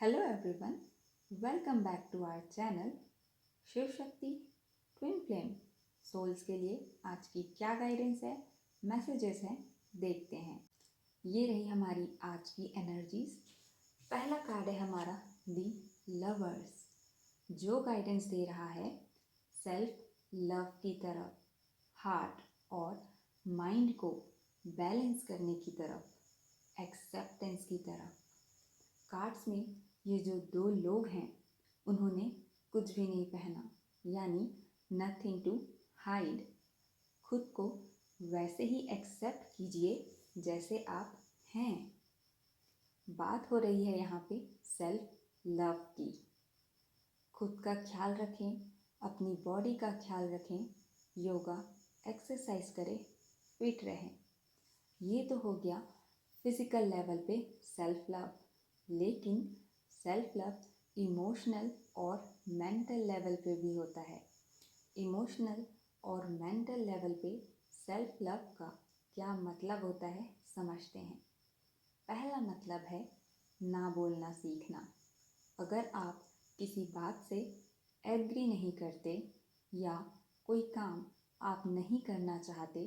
Hello everyone, welcome back to our channel Shiv Shakti twin flame souls के लिए आज की क्या गाइडेंस है, मैसेजेस हैं, देखते हैं। ये रही हमारी आज की एनर्जीज। पहला कार्ड है हमारा दी लवर्स, जो गाइडेंस दे रहा है सेल्फ लव की तरफ, हार्ट और माइंड को बैलेंस करने की तरफ, एक्सेप्टेंस की तरफ। कार्ड्स में ये जो दो लोग हैं उन्होंने कुछ भी नहीं पहना, यानी नथिंग टू हाइड। खुद को वैसे ही एक्सेप्ट कीजिए जैसे आप हैं। बात हो रही है यहाँ पे सेल्फ लव की। खुद का ख्याल रखें, अपनी बॉडी का ख्याल रखें, योगा एक्सरसाइज करें, फिट रहें। ये तो हो गया फिजिकल लेवल पे सेल्फ लव, लेकिन सेल्फ लव इमोशनल और मेंटल लेवल पे भी होता है। इमोशनल और मेंटल लेवल पे सेल्फ लव का क्या मतलब होता है समझते हैं। पहला मतलब है ना बोलना सीखना। अगर आप किसी बात से एग्री नहीं करते या कोई काम आप नहीं करना चाहते,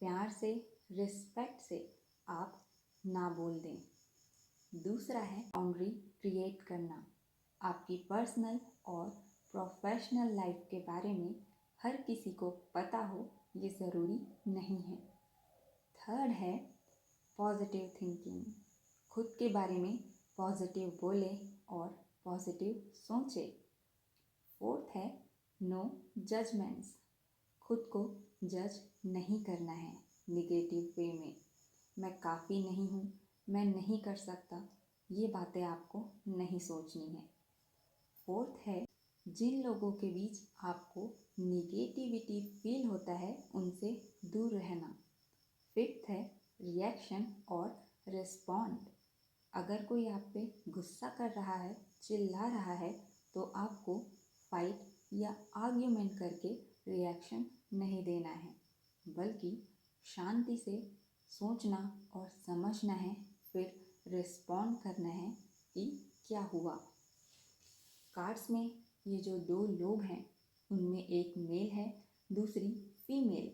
प्यार से, रिस्पेक्ट से आप ना बोल दें। दूसरा है बाउंड्री क्रिएट करना। आपकी पर्सनल और प्रोफेशनल लाइफ के बारे में हर किसी को पता हो ये ज़रूरी नहीं है। थर्ड है पॉजिटिव थिंकिंग। खुद के बारे में पॉजिटिव बोले और पॉजिटिव सोचे। फोर्थ है नो जजमेंट्स। खुद को जज नहीं करना है निगेटिव वे में। मैं काफ़ी नहीं हूँ, मैं नहीं कर सकता, ये बातें आपको नहीं सोचनी है। फोर्थ है जिन लोगों के बीच आपको निगेटिविटी फील होता है उनसे दूर रहना। फिफ्थ है रिएक्शन और रिस्पॉन्ड। अगर कोई आप पे गुस्सा कर रहा है, चिल्ला रहा है, तो आपको फाइट या आर्ग्यूमेंट करके रिएक्शन नहीं देना है, बल्कि शांति से सोचना और समझना है, फिर रिस्पॉन्ड करना है कि क्या हुआ। कार्ड्स में ये जो दो लोग हैं उनमें एक मेल है, दूसरी फीमेल।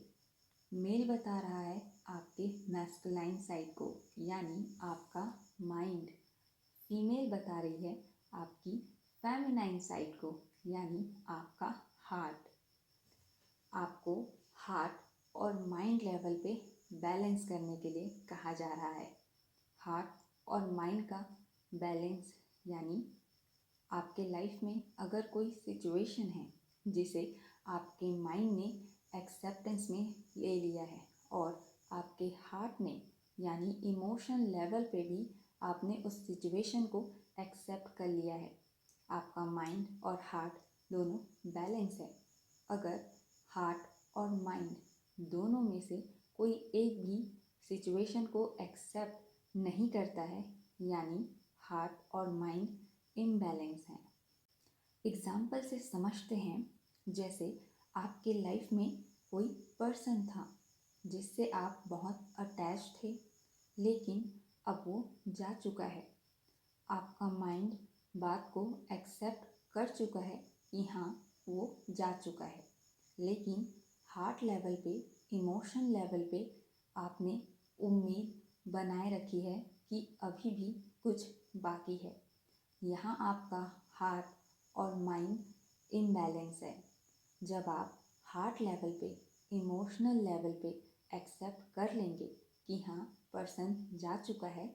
मेल बता रहा है आपके मैस्कुलाइन साइड को, यानी आपका माइंड। फीमेल बता रही है आपकी फेमिनाइन साइड को, यानी आपका हार्ट। आपको हार्ट और माइंड लेवल पे बैलेंस करने के लिए कहा जा रहा है। हार्ट और माइंड का बैलेंस यानी आपके लाइफ में अगर कोई सिचुएशन है जिसे आपके माइंड ने एक्सेप्टेंस में ले लिया है और आपके हार्ट ने यानी इमोशन लेवल पे भी आपने उस सिचुएशन को एक्सेप्ट कर लिया है, आपका माइंड और हार्ट दोनों बैलेंस है। अगर हार्ट और माइंड दोनों में से कोई एक भी सिचुएशन को एक्सेप्ट नहीं करता है, यानी हार्ट और माइंड इम्बैलेंस हैं। एग्जाम्पल से समझते हैं, जैसे आपके लाइफ में कोई पर्सन था जिससे आप बहुत अटैच थे, लेकिन अब वो जा चुका है। आपका माइंड बात को एक्सेप्ट कर चुका है कि हाँ वो जा चुका है, लेकिन हार्ट लेवल पे, इमोशन लेवल पे आपने उम्मीद बनाए रखी है कि अभी भी कुछ बाकी है। यहाँ आपका हार्ट और माइंड इम्बैलेंस है। जब आप हार्ट लेवल पे, इमोशनल लेवल पे एक्सेप्ट कर लेंगे कि हाँ पर्सन जा चुका है,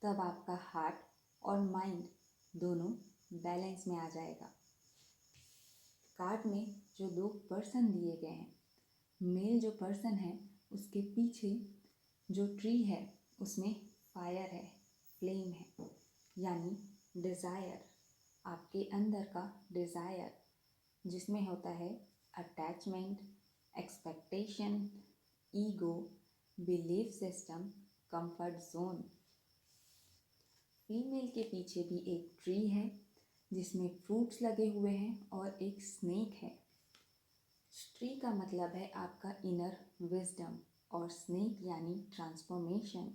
तब आपका हार्ट और माइंड दोनों बैलेंस में आ जाएगा। कार्ड में जो दो पर्सन दिए गए हैं, मेल जो पर्सन है उसके पीछे जो ट्री है उसमें फायर है, फ्लेम है, यानी डिज़ायर, आपके अंदर का डिज़ायर, जिसमें होता है attachment, expectation, ego, belief system, comfort zone. Female के पीछे भी एक ट्री है जिसमें फ्रूट्स लगे हुए हैं और एक स्नेक है। ट्री का मतलब है आपका इनर विजडम और स्नेक यानी ट्रांसफॉर्मेशन।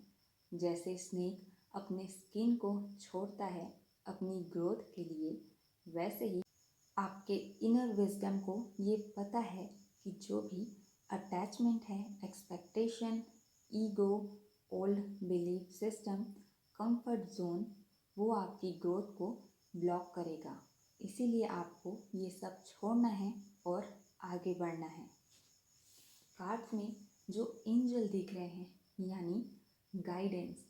जैसे स्नेक अपने स्किन को छोड़ता है अपनी ग्रोथ के लिए, वैसे ही आपके इनर विजडम को ये पता है कि जो भी अटैचमेंट है, expectation, ego, old belief system, comfort zone, वो आपकी ग्रोथ को ब्लॉक करेगा। इसीलिए आपको ये सब छोड़ना है और आगे बढ़ना है। कार्ड्स में जो एंजल दिख रहे हैं यानी गाइडेंस,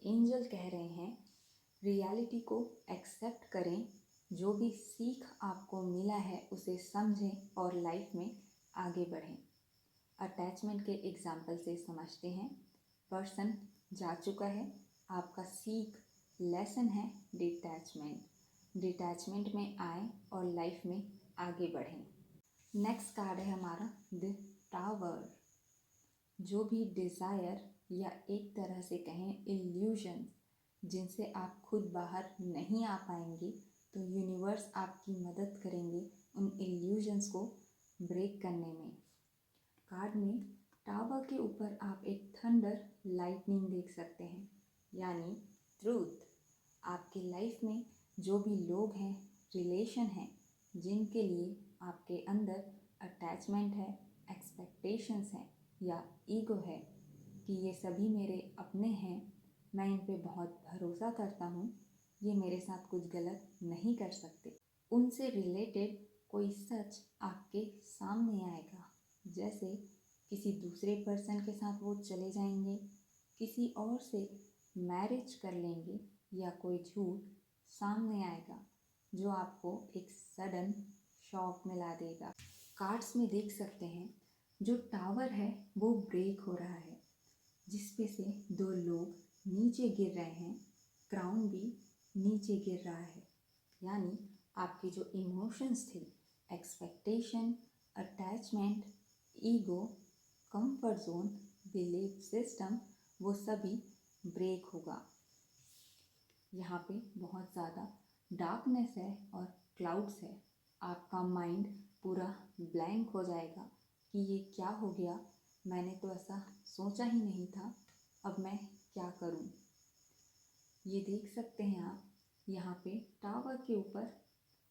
एंजल कह रहे हैं रियलिटी को एक्सेप्ट करें, जो भी सीख आपको मिला है उसे समझें और लाइफ में आगे बढ़ें। अटैचमेंट के एग्जाम्पल से समझते हैं। पर्सन जा चुका है, आपका सीख लेसन है डिटैचमेंट। डिटैचमेंट में आए और लाइफ में आगे बढ़ें। नेक्स्ट कार्ड है हमारा द टावर। जो भी डिज़ायर या एक तरह से कहें इल्यूजन जिनसे आप खुद बाहर नहीं आ पाएंगे, तो यूनिवर्स आपकी मदद करेंगे उन इल्यूजन्स को ब्रेक करने में। कार्ड में टावर के ऊपर आप एक थंडर लाइटनिंग देख सकते हैं, यानी ट्रूथ। आपकी लाइफ में जो भी लोग हैं, रिलेशन हैं, जिनके लिए आपके अंदर अटैचमेंट है, एक्सपेक्टेशंस हैं या ईगो है कि ये सभी मेरे अपने हैं, मैं इन पे बहुत भरोसा करता हूँ, ये मेरे साथ कुछ गलत नहीं कर सकते, उनसे रिलेटेड कोई सच आपके सामने आएगा। जैसे किसी दूसरे पर्सन के साथ वो चले जाएंगे, किसी और से मैरिज कर लेंगे, या कोई झूठ सामने आएगा जो आपको एक सडन शॉक मिला देगा। कार्ड्स में देख सकते हैं जो टावर है वो ब्रेक हो रहा है, जिस पे से दो लोग नीचे गिर रहे हैं, क्राउन भी नीचे गिर रहा है। यानी आपके जो इमोशंस थे, expectation, attachment, ego, comfort zone, belief system, वो सभी ब्रेक होगा। यहाँ पे बहुत ज़्यादा डार्कनेस है और क्लाउड्स है। आपका माइंड पूरा ब्लैंक हो जाएगा कि ये क्या हो गया, मैंने तो ऐसा सोचा ही नहीं था, अब मैं क्या करूं। ये देख सकते हैं आप, यहाँ पे टावर के ऊपर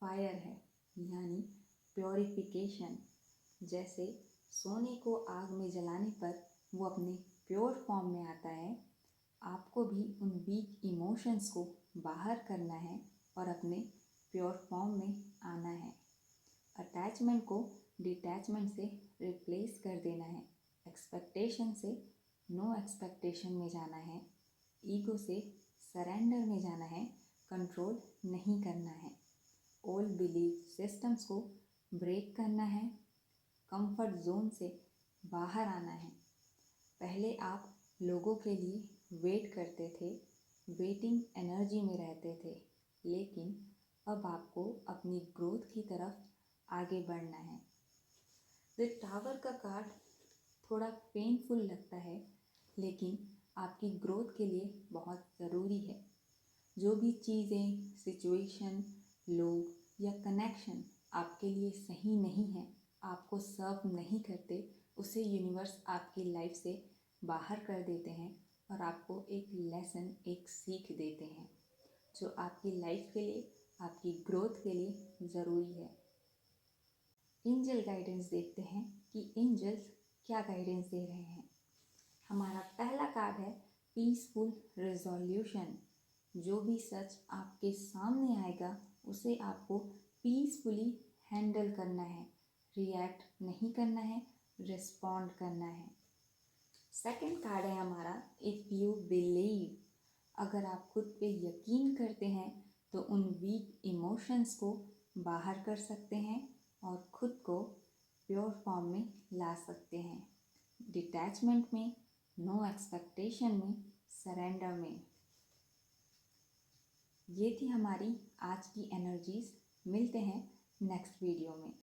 फायर है, यानी प्योरिफिकेशन। जैसे सोने को आग में जलाने पर वो अपने प्योर फॉर्म में आता है, आपको भी उन वीक इमोशंस को बाहर करना है और अपने प्योर फॉर्म में आना है। अटैचमेंट को डिटैचमेंट से रिप्लेस कर देना है, एक्सपेक्टेशन से नो एक्सपेक्टेशन में जाना है, ईगो से सरेंडर में जाना है, कंट्रोल नहीं करना है, ओल्ड बिलीफ सिस्टम्स को ब्रेक करना है, कंफर्ट जोन से बाहर आना है। पहले आप लोगों के लिए वेट करते थे, वेटिंग एनर्जी में रहते थे, लेकिन अब आपको अपनी ग्रोथ की तरफ आगे बढ़ना है। द टावर का कार्ड थोड़ा पेनफुल लगता है, लेकिन आपकी ग्रोथ के लिए बहुत ज़रूरी है। जो भी चीज़ें, सिचुएशन, लोग या कनेक्शन आपके लिए सही नहीं है, आपको सर्व नहीं करते, उसे यूनिवर्स आपकी लाइफ से बाहर कर देते हैं और आपको एक लेसन, एक सीख देते हैं जो आपकी लाइफ के लिए, आपकी ग्रोथ के लिए ज़रूरी है। एंजल गाइडेंस देखते हैं कि एंजल्स क्या गाइडेंस दे रहे हैं। हमारा पहला कार्ड है पीसफुल रिजोल्यूशन। जो भी सच आपके सामने आएगा उसे आपको पीसफुली हैंडल करना है, रिएक्ट नहीं करना है, रिस्पॉन्ड करना है। सेकंड कार्ड है हमारा इफ़ यू बिलीव। अगर आप खुद पे यकीन करते हैं तो उन वीक इमोशंस को बाहर कर सकते हैं और खुद को प्योर फॉर्म में ला सकते हैं, डिटैचमेंट में, नो एक्सपेक्टेशन में, सरेंडर में। ये थी हमारी आज की एनर्जीज। मिलते हैं नेक्स्ट वीडियो में।